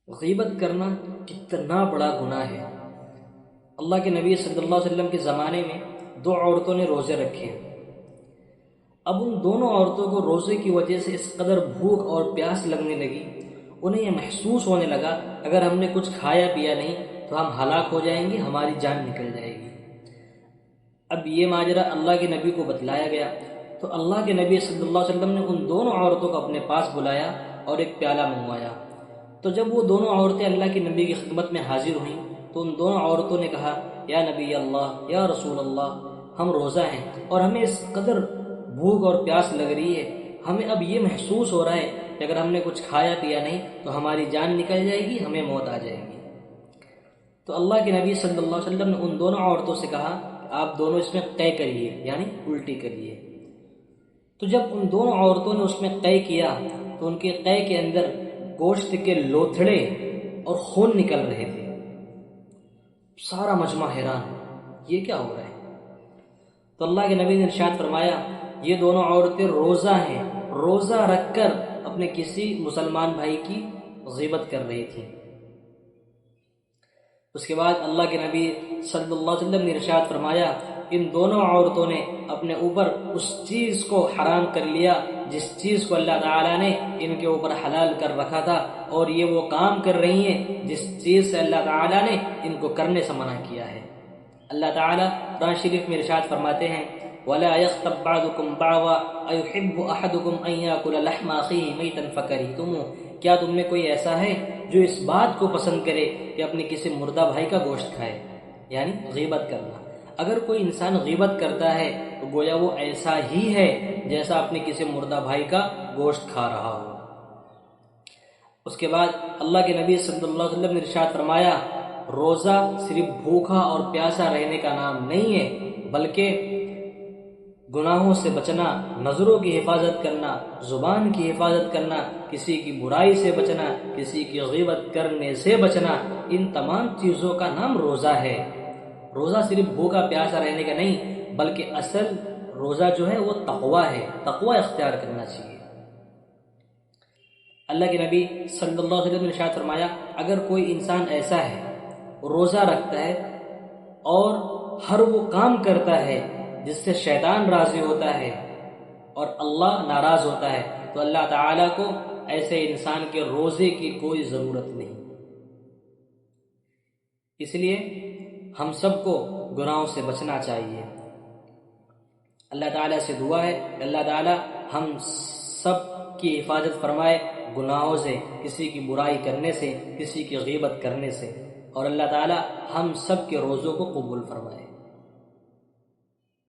غیبت کرنا کتنا بڑا گناہ ہے۔ اللہ کے نبی صلی اللہ علیہ وسلم کے زمانے میں دو عورتوں نے روزے رکھے۔ اب ان دونوں عورتوں کو روزے کی وجہ سے اس قدر بھوک اور پیاس لگنے لگی، انہیں یہ محسوس ہونے لگا اگر ہم نے کچھ کھایا پیا نہیں تو ہم ہلاک ہو جائیں گے، ہماری جان نکل جائے گی۔ اب یہ ماجرا اللہ کے نبی کو بتلایا گیا تو اللہ کے نبی صلی اللہ علیہ وسلم نے ان دونوں عورتوں کو اپنے پاس بلایا اور ایک پیالہ منگوایا۔ تو جب وہ دونوں عورتیں اللہ کے نبی کی خدمت میں حاضر ہوئیں تو ان دونوں عورتوں نے کہا، یا نبی اللہ، یا رسول اللہ، ہم روزہ ہیں اور ہمیں اس قدر بھوک اور پیاس لگ رہی ہے، ہمیں اب یہ محسوس ہو رہا ہے کہ اگر ہم نے کچھ کھایا پیا نہیں تو ہماری جان نکل جائے گی، ہمیں موت آ جائے گی۔ تو اللہ کے نبی صلی اللہ علیہ وسلم نے ان دونوں عورتوں سے کہا، آپ دونوں اس میں قے کریے، یعنی الٹی کریے۔ تو جب ان دونوں عورتوں نے اس میں قے کیا تو ان کے قے کے اندر گوشت کے لوتھڑے اور خون نکل رہے تھے۔ سارا مجمع حیران، یہ کیا ہو رہا ہے؟ تو اللہ کے نبی نے ارشاد فرمایا، یہ دونوں عورتیں روزہ ہیں، روزہ رکھ کر اپنے کسی مسلمان بھائی کی غیبت کر رہی تھیں۔ اس کے بعد اللہ کے نبی صلی اللہ علیہ وسلم نے ارشاد فرمایا، ان دونوں عورتوں نے اپنے اوپر اس چیز کو حرام کر لیا جس چیز کو اللہ تعالیٰ نے ان کے اوپر حلال کر رکھا تھا، اور یہ وہ کام کر رہی ہیں جس چیز سے اللہ تعالیٰ نے ان کو کرنے سے منع کیا ہے۔ اللہ تعالیٰ قرآن شریف میں ارشاد فرماتے ہیں، وَلَا يَغْتَبْ بَعْضُكُمْ بَعْضًا أَيُحِبُّ أَحَدُكُمْ أَن يَأْكُلَ لَحْمَ أَخِيهِ مَيْتًا فَكَرِهْتُمُوهُ، کیا تم میں کوئی ایسا ہے جو اس بات کو پسند کرے کہ اپنے کسی مردہ بھائی کا گوشت کھائے، یعنی غیبت کرنا۔ اگر کوئی انسان غیبت کرتا ہے تو گویا وہ ایسا ہی ہے جیسا اپنے کسی مردہ بھائی کا گوشت کھا رہا ہو۔ اس کے بعد اللہ کے نبی صلی اللہ علیہ وسلم نے ارشاد فرمایا، روزہ صرف بھوکا اور پیاسا رہنے کا نام نہیں ہے، بلکہ گناہوں سے بچنا، نظروں کی حفاظت کرنا، زبان کی حفاظت کرنا، کسی کی برائی سے بچنا، کسی کی غیبت کرنے سے بچنا، ان تمام چیزوں کا نام روزہ ہے۔ روزہ صرف بھوکا پیاسا رہنے کا نہیں، بلکہ اصل روزہ جو ہے وہ تقویٰ ہے، تقویٰ اختیار کرنا چاہیے۔ اللہ کے نبی صلی اللہ علیہ وسلم نے ارشاد فرمایا، اگر کوئی انسان ایسا ہے، روزہ رکھتا ہے اور ہر وہ کام کرتا ہے جس سے شیطان راضی ہوتا ہے اور اللہ ناراض ہوتا ہے، تو اللہ تعالیٰ کو ایسے انسان کے روزے کی کوئی ضرورت نہیں۔ اس لیے ہم سب کو گناہوں سے بچنا چاہیے۔ اللہ تعالیٰ سے دعا ہے کہ اللہ تعالیٰ ہم سب کی حفاظت فرمائے گناہوں سے، کسی کی برائی کرنے سے، کسی کی غیبت کرنے سے، اور اللہ تعالیٰ ہم سب کے روزوں کو قبول فرمائے۔